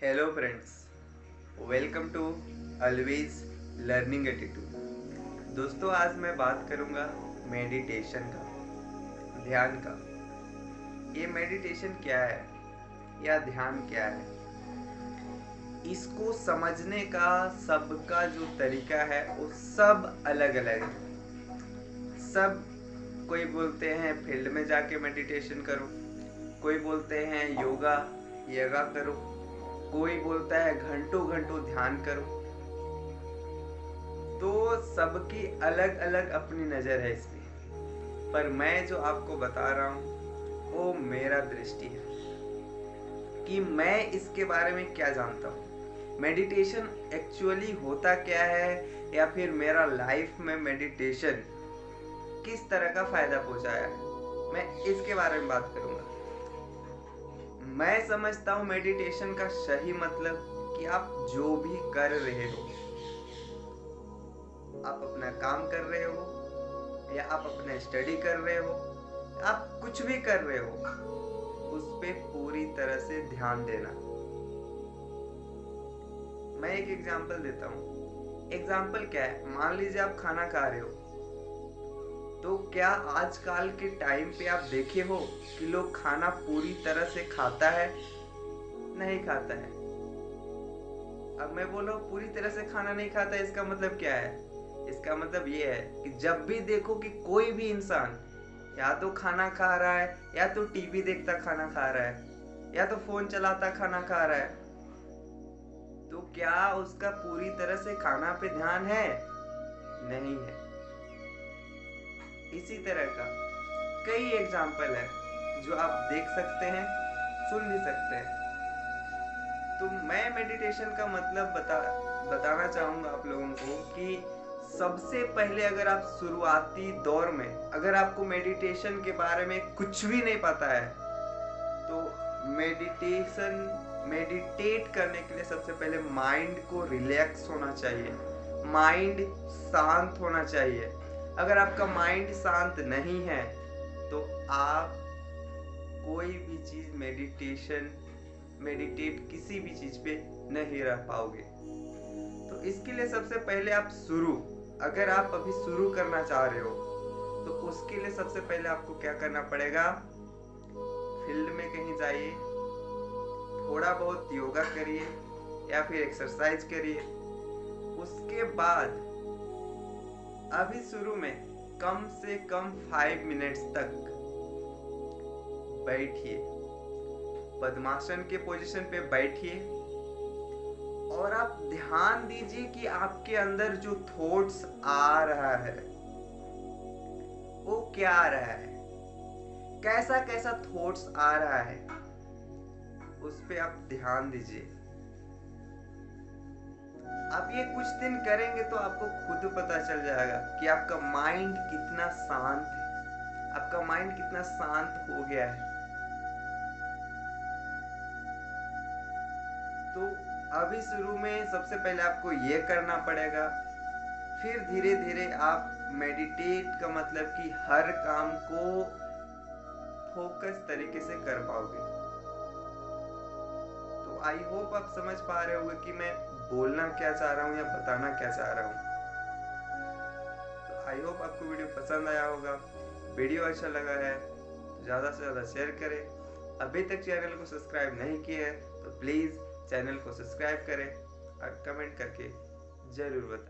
Hello friends, welcome to always learning attitude. दोस्तों, आज मैं बात करूंगा मेडिटेशन का, ध्यान का। ये मेडिटेशन क्या है या ध्यान क्या है, इसको समझने का सबका जो तरीका है वो सब अलग अलग है। सब कोई बोलते हैं फील्ड में जाके मेडिटेशन करो, कोई बोलते हैं योगा करो, कोई बोलता है घंटों घंटों ध्यान करो। तो सबकी अलग अलग अपनी नज़र है इसमें, पर मैं जो आपको बता रहा हूँ वो मेरा दृष्टि है कि मैं इसके बारे में क्या जानता हूँ। मेडिटेशन एक्चुअली होता क्या है, या फिर मेरा लाइफ में मेडिटेशन किस तरह का फायदा पहुंचाया है, मैं इसके बारे में बात करूंगा। मैं समझता हूँ मेडिटेशन का सही मतलब कि आप जो भी कर रहे हो, आप अपना काम कर रहे हो या आप अपना स्टडी कर रहे हो, आप कुछ भी कर रहे हो, उस पे पूरी तरह से ध्यान देना। मैं एक एग्जांपल देता हूँ। एग्जांपल क्या है, मान लीजिए आप खाना खा रहे हो, तो क्या आजकल के टाइम पे आप देखे हो कि लोग खाना पूरी तरह से खाता है? नहीं खाता है। अब मैं बोल रहा हूँ पूरी तरह से खाना नहीं खाता है, इसका मतलब क्या है? इसका मतलब ये है कि जब भी देखो कि कोई भी इंसान या तो खाना खा रहा है, या तो टीवी देखता खाना खा रहा है, या तो फोन चलाता खाना खा रहा है, तो क्या उसका पूरी तरह से खाना पे ध्यान है? नहीं है। इसी तरह का कई एग्जाम्पल है जो आप देख सकते हैं, सुन भी सकते हैं। तो मैं मेडिटेशन का मतलब बताना चाहूँगा आप लोगों को कि सबसे पहले अगर आप शुरुआती दौर में, अगर आपको मेडिटेशन के बारे में कुछ भी नहीं पता है, तो मेडिटेट करने के लिए सबसे पहले माइंड को रिलैक्स होना चाहिए, माइंड शांत होना चाहिए। अगर आपका माइंड शांत नहीं है तो आप कोई भी चीज मेडिटेट किसी भी चीज पे नहीं रह पाओगे। तो इसके लिए सबसे पहले आप अगर आप अभी शुरू करना चाह रहे हो, तो उसके लिए सबसे पहले आपको क्या करना पड़ेगा, फील्ड में कहीं जाइए, थोड़ा बहुत योगा करिए या फिर एक्सरसाइज करिए। उसके बाद अभी शुरू में कम से कम 5 मिनट्स तक बैठिए, पद्मासन के पोजीशन पे बैठिए और आप ध्यान दीजिए कि आपके अंदर जो थॉट्स आ रहा है वो क्या आ रहा है, कैसा कैसा थॉट्स आ रहा है, उस पे आप ध्यान दीजिए। आप ये कुछ दिन करेंगे तो आपको खुद पता चल जाएगा कि आपका माइंड कितना शांत है, आपका माइंड कितना शांत हो गया है। तो अभी शुरू में सबसे पहले आपको ये करना पड़ेगा, फिर धीरे धीरे आप मेडिटेट का मतलब कि हर काम को फोकस तरीके से कर पाओगे। तो आई होप आप समझ पा रहे होंगे कि मैं बोलना क्या चाह रहा हूँ या बताना क्या चाह रहा हूँ। तो आई होप आपको वीडियो पसंद आया होगा। वीडियो अच्छा लगा है तो ज़्यादा से ज़्यादा शेयर करें। अभी तक चैनल को सब्सक्राइब नहीं किए हैं तो प्लीज़ चैनल को सब्सक्राइब करें और कमेंट करके ज़रूर बताएं।